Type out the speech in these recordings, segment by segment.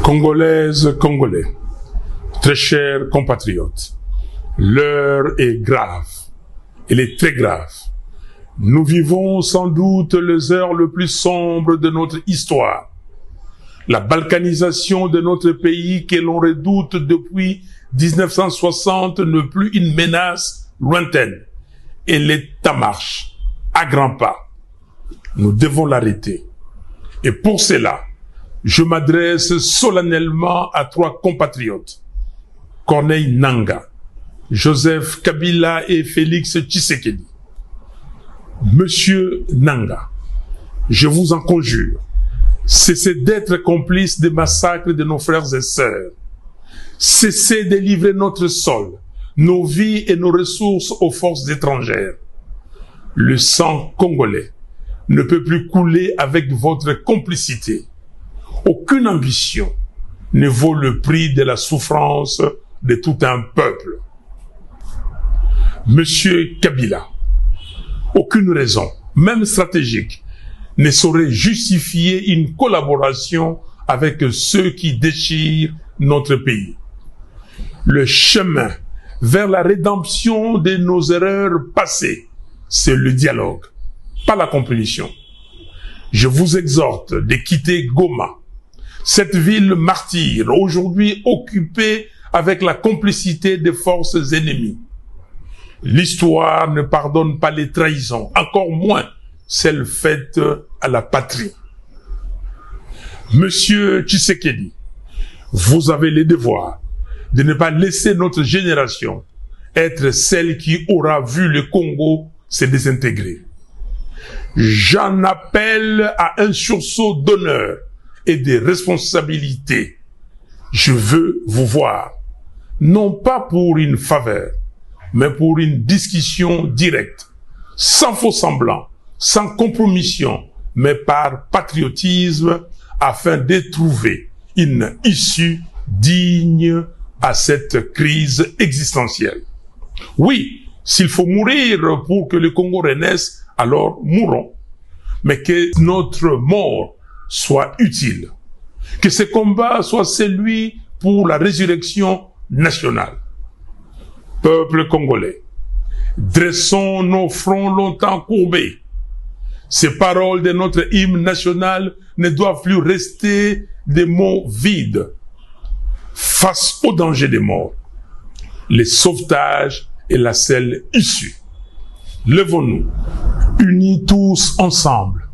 Congolaises, Congolais, très chers compatriotes, l'heure est grave, elle est très grave. Nous vivons sans doute les heures les plus sombres de notre histoire. La balkanisation de notre pays que l'on redoute depuis 1960 n'est plus une menace lointaine. Elle est en marche, à grands pas. Nous devons l'arrêter. Et pour cela, je m'adresse solennellement à 3 compatriotes, Corneille Nangaa, Joseph Kabila et Félix Tshisekedi. Monsieur Nangaa, je vous en conjure, cessez d'être complices des massacres de nos frères et sœurs. Cessez de livrer notre sol, nos vies et nos ressources aux forces étrangères. Le sang congolais ne peut plus couler avec votre complicité. Aucune ambition ne vaut le prix de la souffrance de tout un peuple. Monsieur Kabila, aucune raison, même stratégique, ne saurait justifier une collaboration avec ceux qui déchirent notre pays. Le chemin vers la rédemption de nos erreurs passées, c'est le dialogue, pas la compétition. Je vous exhorte de quitter Goma, cette ville martyre, aujourd'hui occupée avec la complicité des forces ennemies. L'histoire ne pardonne pas les trahisons, encore moins celles faites à la patrie. Monsieur Tshisekedi, vous avez le devoir de ne pas laisser notre génération être celle qui aura vu le Congo se désintégrer. J'en appelle à un sursaut d'honneur et de responsabilité. Je veux vous voir, non pas pour une faveur, mais pour une discussion directe, sans faux semblant, sans compromission, mais par patriotisme, afin de trouver une issue digne à cette crise existentielle. Oui, s'il faut mourir pour que le Congo renaisse, alors mourons. Mais que notre mort soit utile. Que ce combat soit celui pour la résurrection nationale. Peuple congolais, dressons nos fronts longtemps courbés. Ces paroles de notre hymne national ne doivent plus rester des mots vides. Face au danger des morts, le sauvetage est la seule issue. Levons-nous, unis tous ensemble.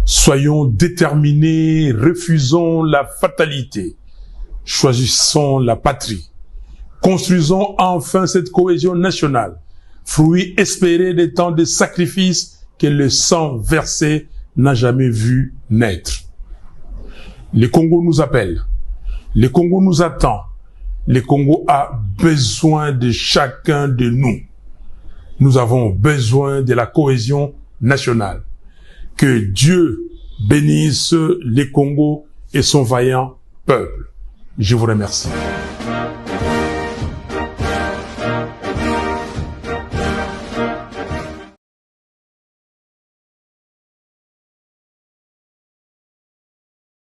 Soyons déterminés, refusons la fatalité. Choisissons la patrie. Construisons enfin cette cohésion nationale, fruit espéré des temps de sacrifice que le sang versé n'a jamais vu naître. Le Congo nous appelle, le Congo nous attend, le Congo a besoin de chacun de nous. Nous avons besoin de la cohésion nationale. Que Dieu bénisse le Congo et son vaillant peuple. Je vous remercie.